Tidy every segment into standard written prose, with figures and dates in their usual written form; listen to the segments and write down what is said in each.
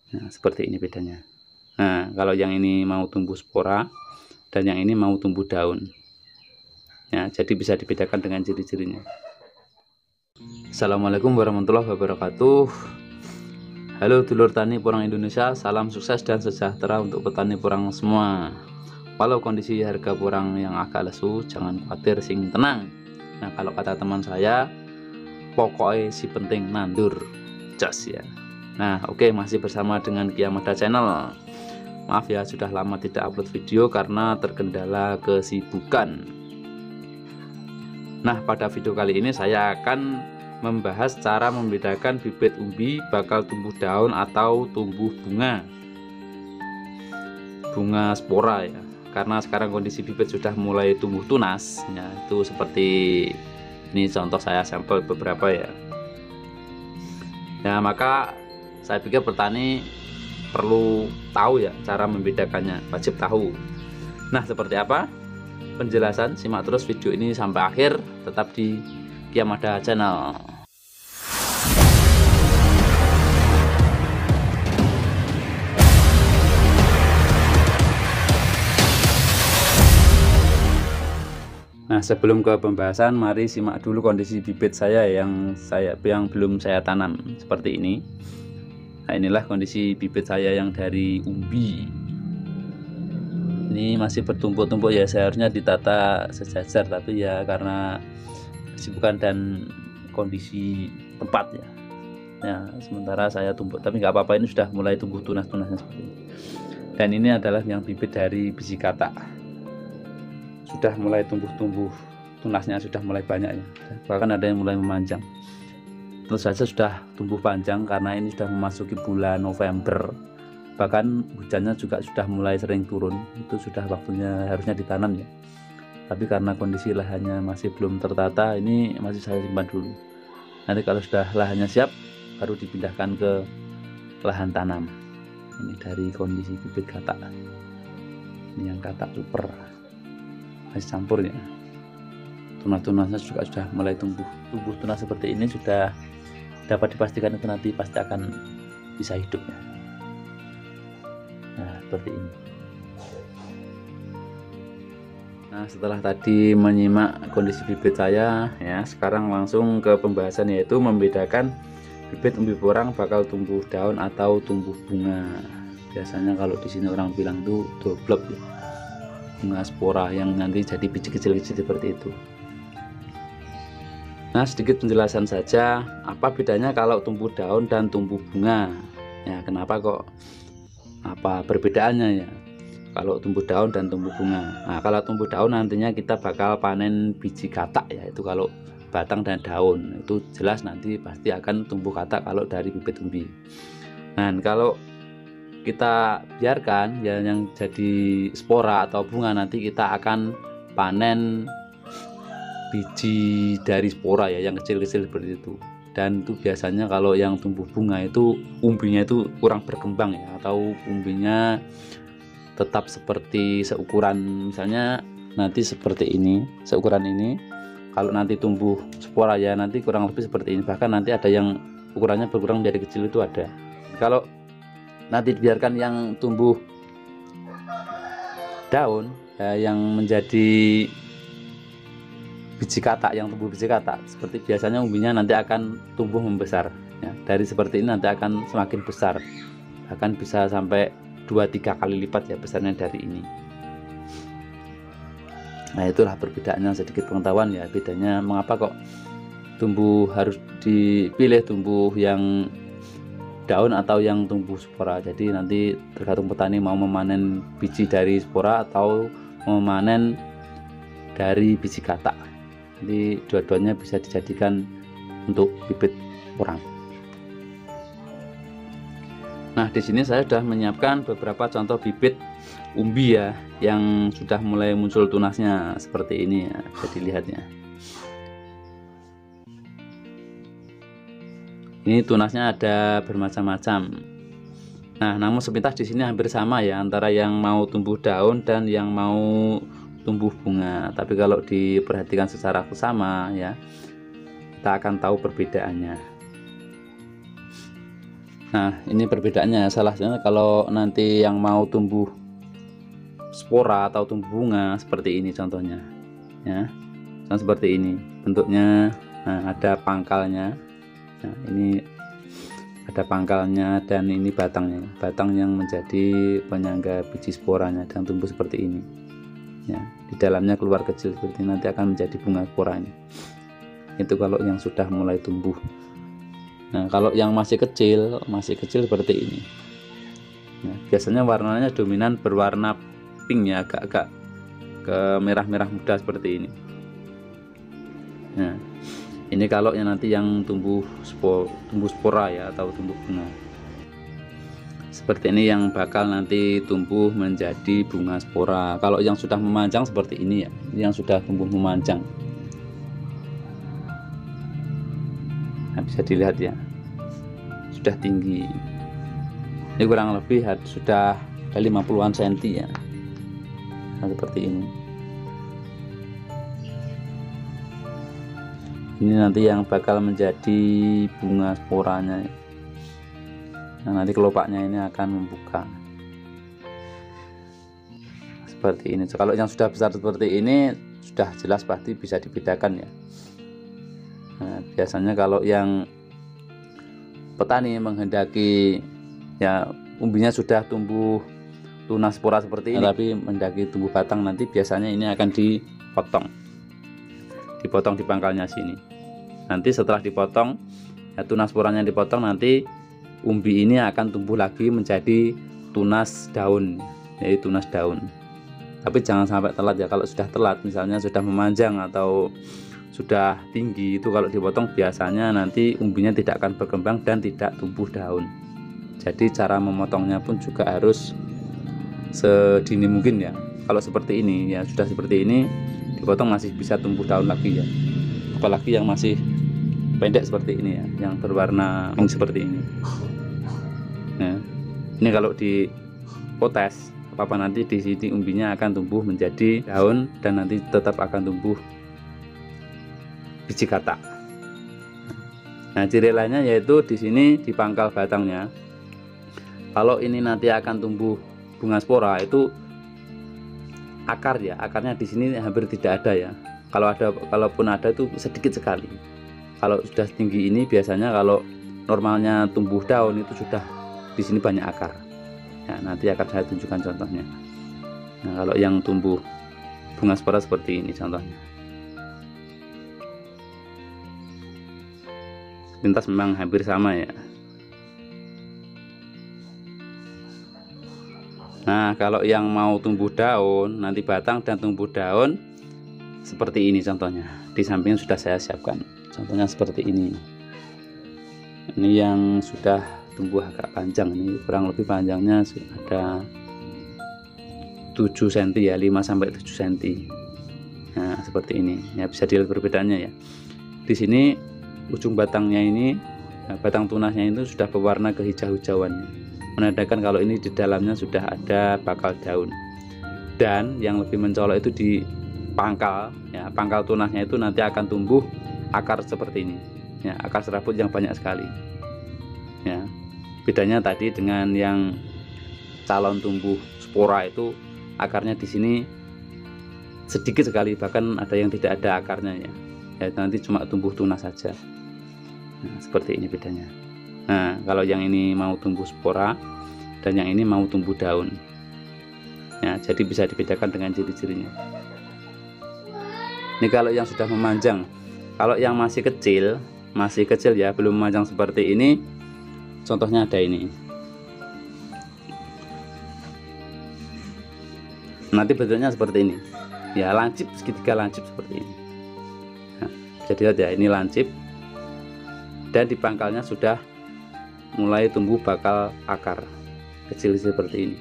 Nah, seperti ini bedanya. Nah, kalau yang ini mau tumbuh spora dan yang ini mau tumbuh daun. Ya, jadi bisa dibedakan dengan ciri-cirinya. Assalamualaikum warahmatullahi wabarakatuh. Halo dulur tani porang Indonesia, salam sukses dan sejahtera untuk petani porang semua. Walau kondisi harga porang yang agak lesu, jangan khawatir, sing tenang. Nah, kalau kata teman saya, pokoknya si penting nandur, jos ya. Nah, oke, masih bersama dengan Kiamada Channel. Maaf ya, sudah lama tidak upload video karena terkendala kesibukan. Nah, pada video kali ini saya akan membahas cara membedakan bibit umbi bakal tumbuh daun atau tumbuh bunga spora ya. Karena sekarang kondisi bibit sudah mulai tumbuh tunas ya, itu seperti ini contoh saya sampel beberapa ya. Nah, maka saya pikir petani perlu tahu ya cara membedakannya, wajib tahu. Nah, seperti apa penjelasan? Simak terus video ini sampai akhir, tetap di Kiamada Channel. Nah, sebelum ke pembahasan, mari simak dulu kondisi bibit saya yang belum saya tanam seperti ini. Nah, inilah kondisi bibit saya yang dari umbi. Ini masih bertumpuk-tumpuk ya, seharusnya ditata sejajar, tapi ya karena kesibukan dan kondisi tempat ya. Ya, sementara saya tumpuk, tapi nggak apa-apa, ini sudah mulai tumbuh tunas-tunasnya seperti ini. Dan ini adalah yang bibit dari biji katak. Sudah mulai tumbuh-tumbuh, tunasnya sudah mulai banyak ya. Bahkan ada yang mulai memanjang. Tentu saja sudah tumbuh panjang karena ini sudah memasuki bulan November. Bahkan hujannya juga sudah mulai sering turun. Itu sudah waktunya harusnya ditanam ya. Tapi karena kondisi lahannya masih belum tertata, ini masih saya simpan dulu. Nanti kalau sudah lahannya siap, baru dipindahkan ke lahan tanam. Ini dari kondisi bibit katak. Ini yang katak super, masih campur ya. Tunas-tunasnya juga sudah mulai tumbuh tunas seperti ini, sudah dapat dipastikan itu nanti pasti akan bisa hidup ya. Nah, seperti ini. Nah, setelah tadi menyimak kondisi bibit saya ya, sekarang langsung ke pembahasan, yaitu membedakan bibit umbi porang bakal tumbuh daun atau tumbuh bunga. Biasanya kalau di sini orang bilang tuh double ya, bunga spora yang nanti jadi biji kecil-kecil seperti itu. Nah, sedikit penjelasan saja, apa bedanya kalau tumbuh daun dan tumbuh bunga ya, kenapa kok apa perbedaannya ya kalau tumbuh daun dan tumbuh bunga. Nah, kalau tumbuh daun nantinya kita bakal panen biji katak ya, itu kalau batang dan daun itu jelas nanti pasti akan tumbuh katak kalau dari bibit umbi. Nah, kalau kita biarkan ya yang jadi spora atau bunga, nanti kita akan panen biji dari spora ya, yang kecil-kecil seperti itu. Dan itu biasanya kalau yang tumbuh bunga itu umbinya itu kurang berkembang ya, atau umbinya tetap seperti seukuran, misalnya nanti seperti ini, seukuran ini. Kalau nanti tumbuh spora ya nanti kurang lebih seperti ini, bahkan nanti ada yang ukurannya berkurang menjadi kecil, itu ada. Kalau nanti dibiarkan yang tumbuh daun ya, yang menjadi biji katak, yang tumbuh biji katak seperti biasanya umbinya nanti akan tumbuh membesar ya. Dari seperti ini nanti akan semakin besar, bahkan bisa sampai 2-3 kali lipat ya besarnya dari ini. Nah, itulah perbedaannya, sedikit pengetahuan ya, bedanya mengapa kok tumbuh harus dipilih tumbuh yang daun atau yang tumbuh spora. Jadi nanti tergantung petani mau memanen biji dari spora atau memanen dari biji katak. Jadi dua-duanya bisa dijadikan untuk bibit porang. Nah, di sini saya sudah menyiapkan beberapa contoh bibit umbi ya, yang sudah mulai muncul tunasnya seperti ini ya, bisa dilihatnya. Ini tunasnya ada bermacam-macam. Nah, namun sepintas di sini hampir sama ya, antara yang mau tumbuh daun dan yang mau tumbuh bunga. Tapi kalau diperhatikan secara bersama ya, kita akan tahu perbedaannya. Nah, ini perbedaannya. Salah satunya kalau nanti yang mau tumbuh spora atau tumbuh bunga seperti ini contohnya, ya, seperti ini bentuknya. Nah, ada pangkalnya. Nah, ini ada pangkalnya dan ini batangnya, batang yang menjadi penyangga biji sporanya dan tumbuh seperti ini. Ya, di dalamnya keluar kecil seperti ini, nanti akan menjadi bunga sporanya. Itu kalau yang sudah mulai tumbuh. Nah, kalau yang masih kecil seperti ini. Nah, biasanya warnanya dominan berwarna pink ya, agak-agak ke merah-merah muda seperti ini. Nah, ini kalau yang nanti yang tumbuh spora ya, atau tumbuh bunga. Seperti ini yang bakal nanti tumbuh menjadi bunga spora. Kalau yang sudah memanjang seperti ini ya, ini yang sudah tumbuh memanjang. Nah, bisa dilihat ya, sudah tinggi. Ini kurang lebih sudah ada 50-an cm ya. Nah, seperti ini. Ini nanti yang bakal menjadi bunga sporanya. Nah, nanti kelopaknya ini akan membuka seperti ini. Kalau yang sudah besar seperti ini sudah jelas pasti bisa dibedakan ya. Nah, biasanya kalau yang petani menghendaki ya umbinya sudah tumbuh tunas spora seperti ini, tapi mendaki tumbuh batang, nanti biasanya ini akan dipotong di pangkalnya sini. Nanti setelah dipotong ya, tunas sporanya dipotong, nanti umbi ini akan tumbuh lagi menjadi tunas daun, yaitu tunas daun. Tapi jangan sampai telat ya. Kalau sudah telat, misalnya sudah memanjang atau sudah tinggi, itu kalau dipotong biasanya nanti umbinya tidak akan berkembang dan tidak tumbuh daun. Jadi cara memotongnya pun juga harus sedini mungkin ya. Kalau seperti ini ya, sudah seperti ini dipotong masih bisa tumbuh daun lagi ya, apalagi yang masih pendek seperti ini ya, yang berwarna pink seperti ini. Nah, ini kalau dipotes apa nanti di sini umbinya akan tumbuh menjadi daun dan nanti tetap akan tumbuh biji katak. Nah, ciri lainnya yaitu di sini di pangkal batangnya. Kalau ini nanti akan tumbuh bunga spora, itu akar ya, akarnya di sini hampir tidak ada ya. Kalau ada, kalaupun ada itu sedikit sekali. Kalau sudah tinggi ini biasanya, kalau normalnya tumbuh daun itu sudah di sini banyak akar. Ya, nanti akan saya tunjukkan contohnya. Nah, kalau yang tumbuh bunga spora seperti ini contohnya. Sepintas memang hampir sama ya. Nah, kalau yang mau tumbuh daun, nanti batang dan tumbuh daun seperti ini contohnya. Di samping sudah saya siapkan. Contohnya seperti ini. Ini yang sudah tumbuh agak panjang, ini kurang lebih panjangnya ada 7 cm ya, 5 sampai 7 cm. Nah, seperti ini. Ya, bisa dilihat perbedaannya ya. Di sini ujung batangnya ini, batang tunasnya itu sudah berwarna kehijau-hijauan, menandakan kalau ini di dalamnya sudah ada bakal daun. Dan yang lebih mencolok itu di pangkal ya, pangkal tunasnya itu nanti akan tumbuh akar seperti ini ya, akar serabut yang banyak sekali ya. Bedanya tadi dengan yang calon tumbuh spora itu akarnya di sini sedikit sekali, bahkan ada yang tidak ada akarnya ya, nanti cuma tumbuh tunas saja. Nah, seperti ini bedanya. Nah, kalau yang ini mau tumbuh spora dan yang ini mau tumbuh daun ya, jadi bisa dibedakan dengan ciri-cirinya. Ini kalau yang sudah memanjang. Kalau yang masih kecil ya, belum memanjang seperti ini, contohnya ada ini. Nanti bentuknya seperti ini ya, lancip, segitiga lancip seperti ini. Nah, bisa dilihat ya, ini lancip dan di pangkalnya sudah mulai tumbuh bakal akar kecil seperti ini.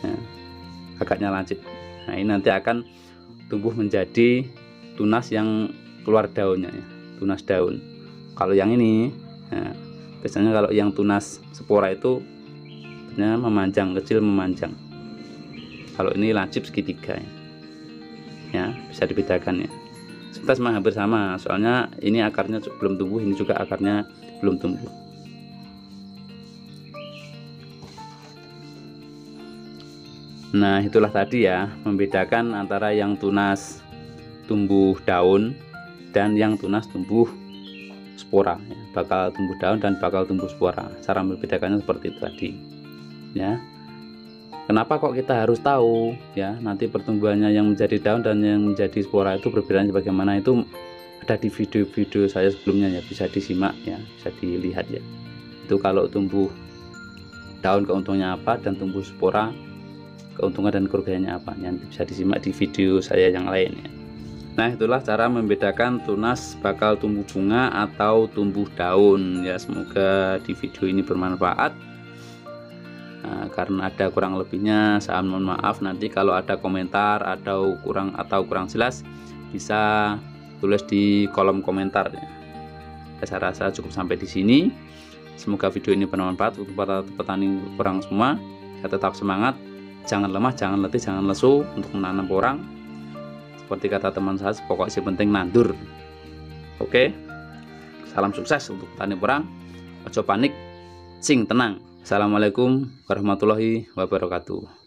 Nah, agaknya lancip. Nah, ini nanti akan tumbuh menjadi tunas yang keluar daunnya ya, tunas daun. Kalau yang ini, nah, biasanya kalau yang tunas spora itu memanjang, kecil memanjang. Kalau ini lancip segitiga ya, bisa dibedakan ya. Sebentar memang hampir sama, soalnya ini akarnya belum tumbuh, ini juga akarnya belum tumbuh. Nah, itulah tadi ya, membedakan antara yang tunas tumbuh daun dan yang tunas tumbuh spora ya. Bakal tumbuh daun dan bakal tumbuh spora. Cara membedakannya seperti itu tadi ya. Kenapa kok kita harus tahu ya nanti pertumbuhannya yang menjadi daun dan yang menjadi spora itu perbedaannya bagaimana, itu ada di video-video saya sebelumnya ya, bisa disimak ya, bisa dilihat ya. Itu kalau tumbuh daun keuntungannya apa dan tumbuh spora keuntungan dan kerugiannya apa, yang bisa disimak di video saya yang lain ya. Nah, itulah cara membedakan tunas bakal tumbuh bunga atau tumbuh daun ya. Semoga di video ini bermanfaat. Nah, karena ada kurang lebihnya saya mohon maaf. Nanti kalau ada komentar atau kurang jelas bisa tulis di kolom komentar ya. Saya rasa cukup sampai di sini. Semoga video ini bermanfaat untuk para petani porang semua. Saya tetap semangat, jangan lemah, jangan letih, jangan lesu untuk menanam porang. Seperti kata teman saya, pokoknya sih penting nandur. Oke, salam sukses untuk petani porang. Ojo panik, sing tenang. Assalamualaikum warahmatullahi wabarakatuh.